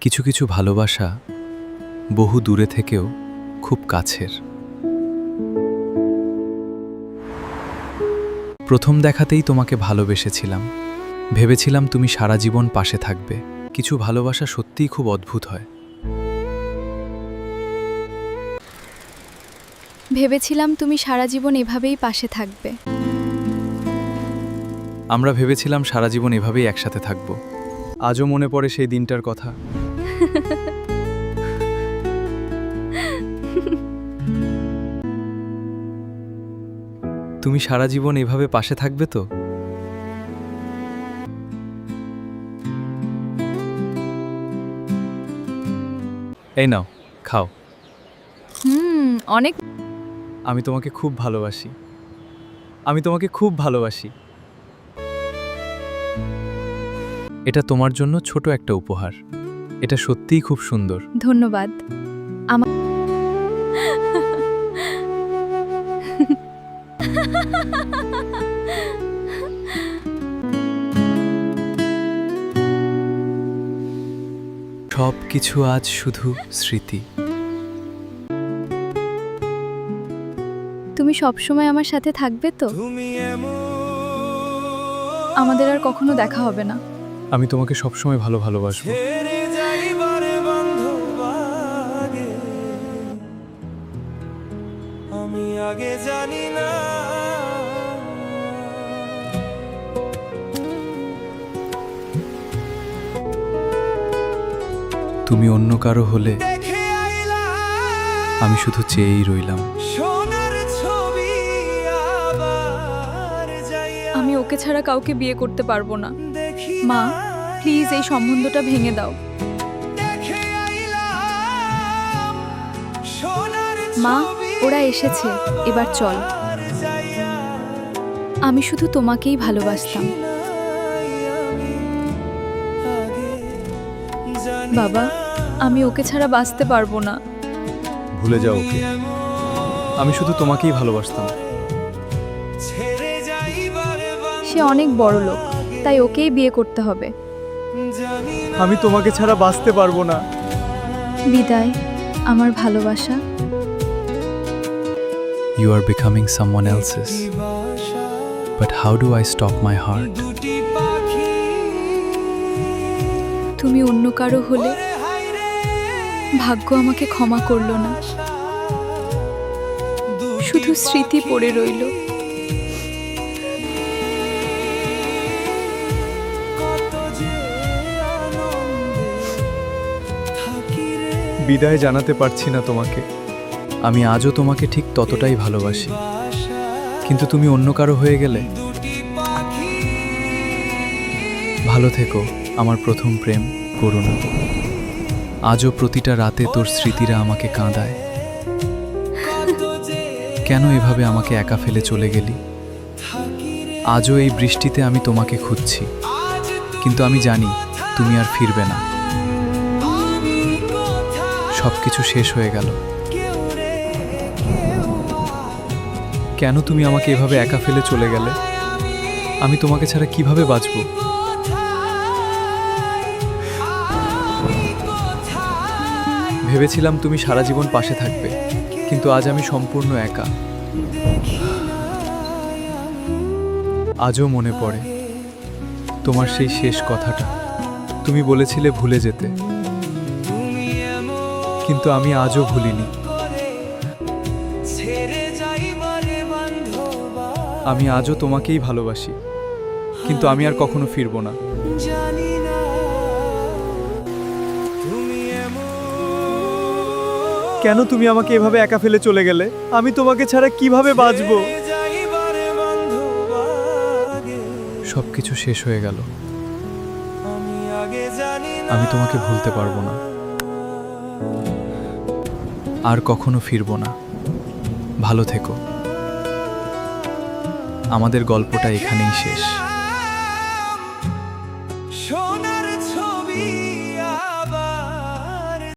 কিছু কিছু ভালোবাসা বহু দূরে থেকেও খুব কাছের। প্রথম দেখাতেই তোমাকে ভালোবেসেছিলাম, ভেবেছিলাম তুমি সারা জীবন পাশে থাকবে। কিছু ভালোবাসা সত্যিই খুব অদ্ভুত হয়। ভেবেছিলাম তুমি সারা জীবন এভাবেই পাশে থাকবে। আমরা ভেবেছিলাম সারা জীবন এভাবেই একসাথে থাকব। আজও মনে পড়ে সেই দিনটার কথা। তুমি সারা জীবন এভাবে পাশে থাকবে তো? এই নাও, খাও। অনেক। আমি তোমাকে খুব ভালোবাসি। আমি তোমাকে খুব ভালোবাসি। এটা তোমার জন্য ছোট একটা উপহার। এটা সত্যিই খুব সুন্দর। ধন্যবাদ। সব কিছু আজ শুধু স্মৃতি। তুমি সবসময় আমার সাথে থাকবে তো? আমাদের আর কখনো দেখা হবে না। আমি তোমাকে সবসময় ভালোবাসবো। আমি আগে জানি না তুমি অন্য কারো হলে আমি শুধু চেয়েই রইলাম। আমি ওকে ছাড়া কাউকে বিয়ে করতে পারবো না। মা, প্লিজ এই সম্বন্ধটা ভেঙে দাও। মা, ওরা এসেছে, এবার চল। আমি শুধু তোমাকেই ভালোবাসতাম। বাবা, আমি ওকে ছাড়া বাঁচতে পারবো না। ভুলে যাও ওকে। আমি শুধু তোমাকেই ভালোবাসতাম। সে অনেক বড় লোক, তাই ওকেই বিয়ে করতে হবে। আমি তোমাকে ছাড়া বাঁচতে পারবো না। বিদায়, আমার ভালোবাসা। You are becoming someone else's. But how do I stop my heart? তুমি অন্য কারো হলে ভাগ্য আমাকে ক্ষমা করলো না। শুধু স্মৃতি পড়ে রইল। বিদায় জানাতে পারছি না তোমাকে। আমি আজও তোমাকে ঠিক ততটাই ভালোবাসি, কিন্তু তুমি অন্য কারো হয়ে গেলে। ভালো থেকো আমার প্রথম প্রেম করুণা। আজও প্রতিটা রাতে তোর স্মৃতিরা আমাকে কাঁদায়। কেন এভাবে আমাকে একা ফেলে চলে গেলি? আজও এই বৃষ্টিতে আমি তোমাকে খুঁজছি, কিন্তু আমি জানি তুমি আর ফিরবে না। সবকিছু শেষ হয়ে গেল। কেন তুমি আমাকে এভাবে একা ফেলে চলে গেলে? আমি তোমাকে ছাড়া কিভাবে বাঁচব? ভেবেছিলাম তুমি সারা জীবন পাশে থাকবে, কিন্তু আজ আমি সম্পূর্ণ একা। আজও মনে পড়ে তোমার সেই শেষ কথাটা। তুমি বলেছিলে ভুলে যেতে, কিন্তু আমি আজও ভুলিনি। আমি আজও তোমাকেই ভালোবাসি, কিন্তু আমি আর কখনো ফিরবো না। কেন তুমি আমাকে এভাবে একা ফেলে চলে গেলে? আমি তোমাকে ছাড়া কিভাবে বাঁচবো? সবকিছু শেষ হয়ে গেল। আমি তোমাকে ভুলতে পারবো না, আর কখনো ফিরবো না। ভালো থেকো। আমাদের গল্পটা এখানেই শেষ।